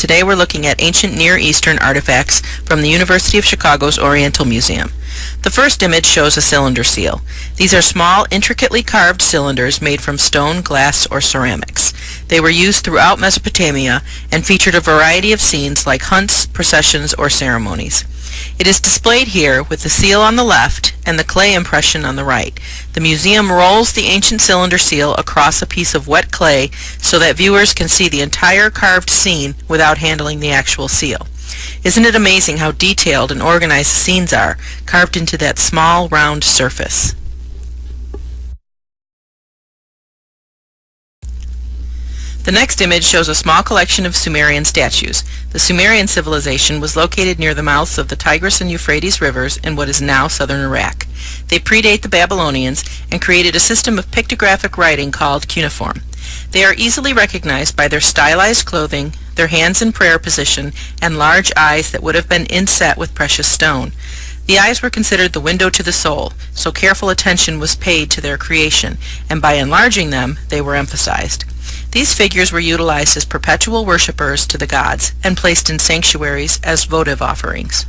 today we're looking at ancient Near Eastern artifacts from the University of Chicago's Oriental Museum. The first image shows a cylinder seal. These are small, intricately carved cylinders made from stone, glass, or ceramics. They were used throughout Mesopotamia and featured a variety of scenes like hunts, processions, or ceremonies. It is displayed here with the seal on the left and the clay impression on the right. The museum rolls the ancient cylinder seal across a piece of wet clay so that viewers can see the entire carved scene without handling the actual seal. Isn't it amazing how detailed and organized the scenes are, carved into that small, round surface? The next image shows a small collection of Sumerian statues. The Sumerian civilization was located near the mouths of the Tigris and Euphrates rivers in what is now southern Iraq. They predate the Babylonians and created a system of pictographic writing called cuneiform. They are easily recognized by their stylized clothing, their hands in prayer position, and large eyes that would have been inset with precious stone. The eyes were considered the window to the soul, so careful attention was paid to their creation, and by enlarging them, they were emphasized. These figures were utilized as perpetual worshippers to the gods and placed in sanctuaries as votive offerings.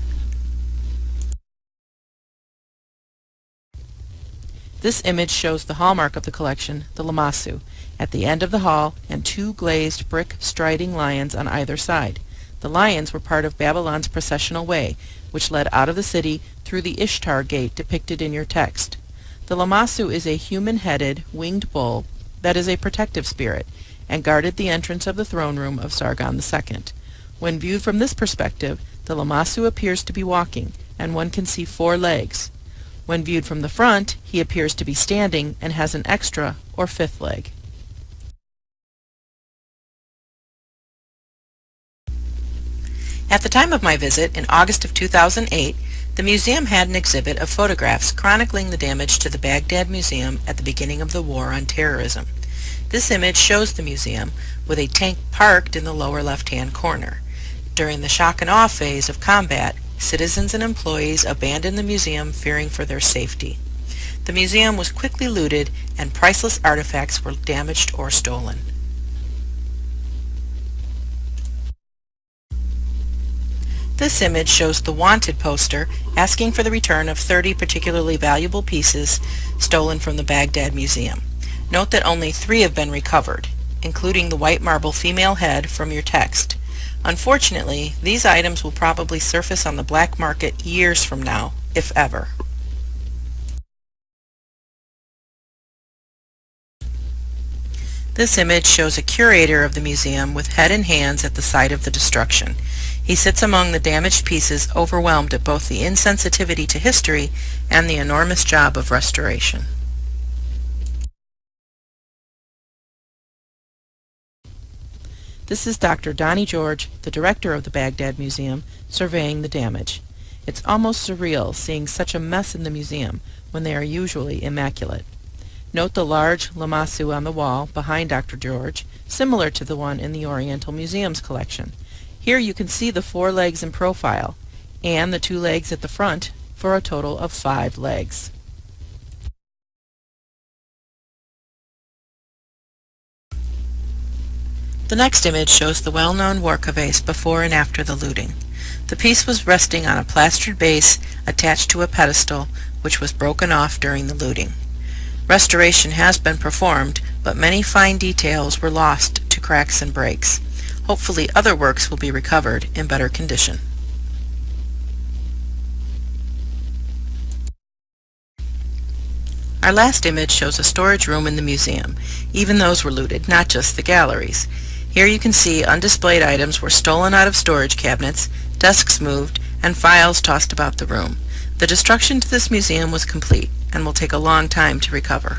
This image shows the hallmark of the collection, the lamassu, at the end of the hall, and two glazed brick striding lions on either side. The lions were part of Babylon's processional way, which led out of the city through the Ishtar gate depicted in your text. The lamassu is a human-headed, winged bull that is a protective spirit, and guarded the entrance of the throne room of Sargon II. When viewed from this perspective, the lamassu appears to be walking, and one can see 4 legs. When viewed from the front, he appears to be standing and has an extra, or 5th leg. At the time of my visit, in August of 2008, the museum had an exhibit of photographs chronicling the damage to the Baghdad Museum at the beginning of the War on Terrorism. This image shows the museum with a tank parked in the lower left-hand corner. During the shock and awe phase of combat, citizens and employees abandoned the museum fearing for their safety. The museum was quickly looted and priceless artifacts were damaged or stolen. This image shows the wanted poster asking for the return of 30 particularly valuable pieces stolen from the Baghdad Museum. Note that only 3 have been recovered, including the white marble female head from your text. Unfortunately, these items will probably surface on the black market years from now, if ever. This image shows a curator of the museum with head and hands at the site of the destruction. He sits among the damaged pieces, overwhelmed at both the insensitivity to history and the enormous job of restoration. This is Dr. Donnie George, the director of the Baghdad Museum, surveying the damage. It's almost surreal seeing such a mess in the museum when they are usually immaculate. Note the large lamassu on the wall behind Dr. George, similar to the one in the Oriental Museum's collection. Here you can see the 4 legs in profile, and the 2 legs at the front, for a total of 5 legs. The next image shows the well-known Warka vase before and after the looting. The piece was resting on a plastered base attached to a pedestal, which was broken off during the looting. Restoration has been performed, but many fine details were lost to cracks and breaks. Hopefully other works will be recovered in better condition. Our last image shows a storage room in the museum. Even those were looted, not just the galleries. Here you can see undisplayed items were stolen out of storage cabinets, desks moved, and files tossed about the room. The destruction to this museum was complete and will take a long time to recover.